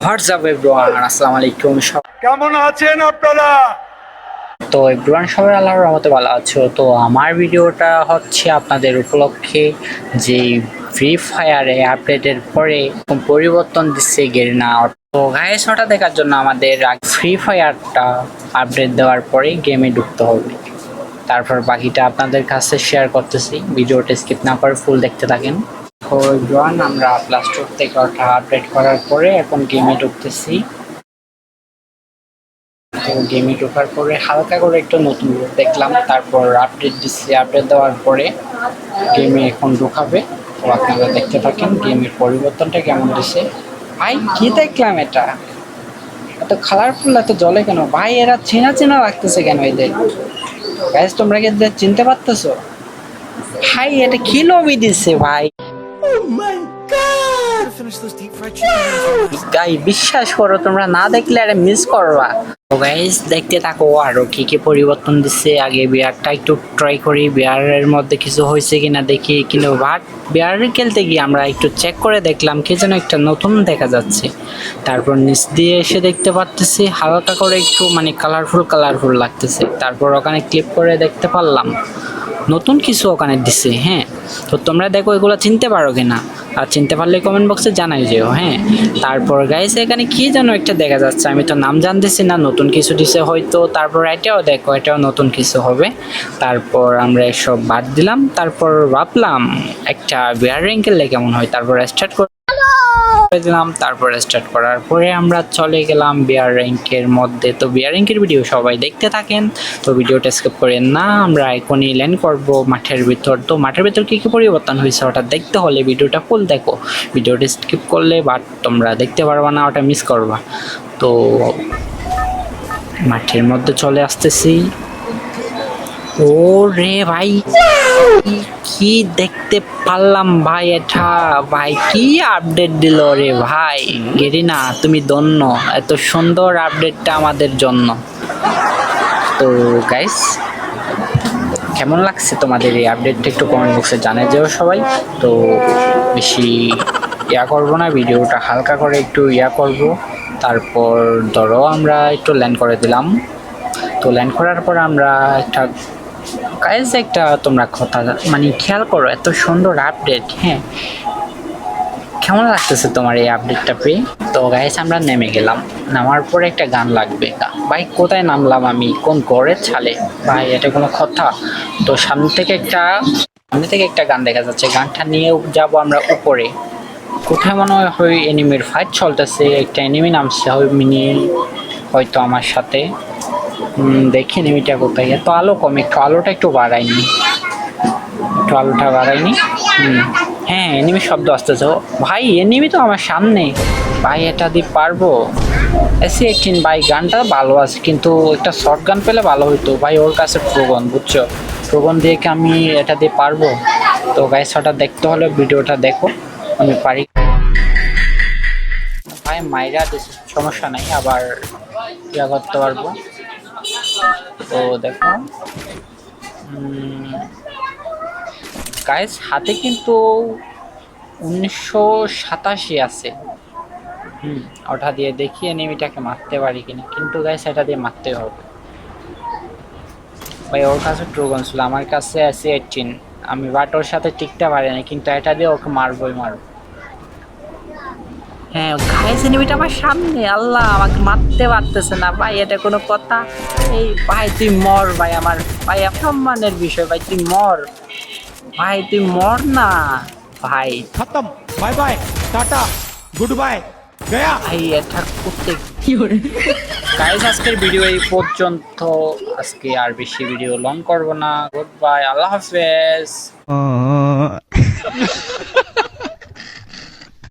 WhatsApp everyone, আসসালামু আলাইকুম। কেমন আছেন আপনারা? তো এভরিওয়ান সবাই আল্লাহর রহমতে ভালো আছো। তো আমার ভিডিওটা হচ্ছে আপনাদের উপলক্ষে যে ফ্রি ফায়ারে আপডেটের পরে পরিবর্তন দিচ্ছে গেরিনা। তো গাইস ওটা দেখার জন্য আমাদের ফ্রি ফায়ারটা আপডেট দেওয়ার পরে গেমে ঢুকতে হবে। তারপর বাকিটা আপনাদের কাছে শেয়ার করতেছি, ভিডিওটা স্কিপ না করে ফুল দেখতে থাকেন। তো এভরিওয়ান আমরা প্লে স্টোর থেকে ওটা আপডেট করার পরে এখন গেমে ঢুকতেছি। তো গেমে ঢোকার পরে হালকা করে একটু নতুন দেখলাম, তারপর আপডেট দিচ্ছি। আপডেট দেওয়ার পরে গেমে এখন ঢোকাবে। তো আপনারা দেখতে থাকেন গেমের পরিবর্তনটা কেমন দিচ্ছে। ভাই কি দেখলাম, এটা এত কালারফুল, এত জলে কেন ভাই? এরা চেনা চেনা লাগতেছে কেন এদের? গাইস তোমরা কি এদের চিনতে পারতেছো? ভাই এটা কি লবি দিচ্ছে ভাই? গাই বিশ্বাস করো, তোমরা না দেখলে আরে মিস করবা। তো গাইস দেখতে থাকো আরো কি কি পরিবর্তন দিচ্ছে। আগে বিয়ারটা একটু ট্রাই করি, বিয়ারের মধ্যে কিছু হয়েছে কিনা দেখি। কিন্তু বাট বিয়ার খেলতে গিয়ে আমরা একটু চেক করে দেখলাম কি যেন একটা নতুন দেখা যাচ্ছে। তারপর নিচ দিয়ে এসে দেখতে পারতেছি হালকা করে একটু মানে কালারফুল লাগতেছে। তারপর ওখানে ক্লিক করে দেখতে পারলাম নতুন কিছু ওখানে দিছে। হ্যাঁ, তো তোমরা দেখো এগুলো চিনতে পারো কিনা, আর চিনতে পারলে কমেন্ট বক্সে জানাই যেও। হ্যাঁ, তারপর গাইস এখানে কি যেন একটা দেখা যাচ্ছে, আমি তো নাম জানতেছি না, নতুন কিছু দিছে হয়তো। তারপর এটাও দেখো, এটাও নতুন কিছু হবে। তারপর আমরা এসব বাদ দিলাম। তারপর ভাবলাম একটা বিয়ার র্যাঙ্কেলে কেমন হয়, তারপর স্টার্ট দিলাম। তারপর স্টার্ট করার পরে আমরা চলে গেলাম বিয়ার র্যাঙ্কের মধ্যে। তো বিয়ার র্যাঙ্কের ভিডিও সবাই দেখতে থাকেন, তো ভিডিওটা স্কিপ করেন না। আমরা এখনই ল্যান্ড করব মাঠের ভিতর। তো মাঠের ভিতর কি কি পরিবর্তন হয়েছে ওটা দেখতে হলে ভিডিওটা ফুল দেখো। ভিডিওটা স্কিপ করলে বাট তোমরা দেখতে পারবা না, ওটা মিস করবা। তো মাঠের মধ্যে চলে আসতেছি। ও রে ভাই, কি দেখতে পারলাম ভাই, এটা ভাই কি আপডেট দিল রে ভাই। গেরিনা তুমি ধন্য, এত সুন্দর আপডেটটা আমাদের জন্য। তো গাইস কেমন লাগছে তোমাদের এই আপডেটটা একটু কমেন্ট বক্সে জানাই যেও সবাই। তো বেশি করবো না, ভিডিওটা হালকা করে একটু করব। তারপর ধরো আমরা একটু ল্যান্ড করে দিলাম। তো ল্যান্ড করার পর আমরা একটা গাইস একটা তোমরা কথা মানে খেয়াল করো, এত সুন্দর আপডেট। হ্যাঁ, কেমন লাগতেছে তোমার এই আপডেটটা পেয়ে? তো গাইস আমরা নেমে গেলাম, নামার পরে একটা গান লাগবে। ভাই কোথায় নামলাম আমি, কোন ঘরের ছালে ভাই, এটা কোনো কথা? তো সামনে থেকে একটা গান দেখা যাচ্ছে, গানটা নিয়ে যাব আমরা উপরে। কোথায় মনে হয় এনিমির ফাইট চলতেছে, একটা এনিমি নামছে হয় মিনি হয়তো আমার সাথে। দেখি এনিমিটা কোথায়। এত আলো কম, একটু আলোটা একটু বাড়ায়নি, একটু আলোটা বাড়ায়নি। হ্যাঁ এনিমি শব্দ আসতেছে। ভাই এনিমি তো আমার সামনে ভাই, এটা দিয়ে পারবো? SC-18 ভাই গানটা ভালো আছে, কিন্তু একটা শর্ট গান পেলে ভালো হইতো ভাই। ওর কাছে প্রগন, বুঝছো, প্রগন দিয়ে কি আমি এটা দিয়ে পারবো? তো গাইস ওটা দেখতে হলে ভিডিওটা দেখো, আমি পারি ভাই। মাইরা সমস্যা নাই, আবার করতে পারবো। তো দেখো গাইস হাতে কিন্তু 1987 আছে। ওটা দিয়ে দেখি এনিমিটাকে মারতে পারি কিনা, কিন্তু গাইস এটা দিয়ে মারতে হবে ভাই। ওর কাছে ট্রুগন ছিল, আমার কাছে SC-18। আমি বাট ওর সাথে টিকতে পারি না, কিন্তু এটা দিয়ে ওকে মারবই। হ্যাঁ গাইস এনিমিটা আমার সামনে, আল্লাহ আমাকে মারতে পারতেছে না ভাই, এটা কোনো কথা? এই ভাই তুই মর ভাই, আমার ভাই সম্মানের বিষয় ভাই, তুই মর ভাই, তুই মর না ভাই। খতম, bye bye, tata, good bye, Gaya. ভাই এটা করতে কি করে? গাইস আজকের ভিডিও এই পর্যন্ত, আজকে আর বেশি ভিডিও লং করব না। গুড বাই, আল্লাহ হাফেজ।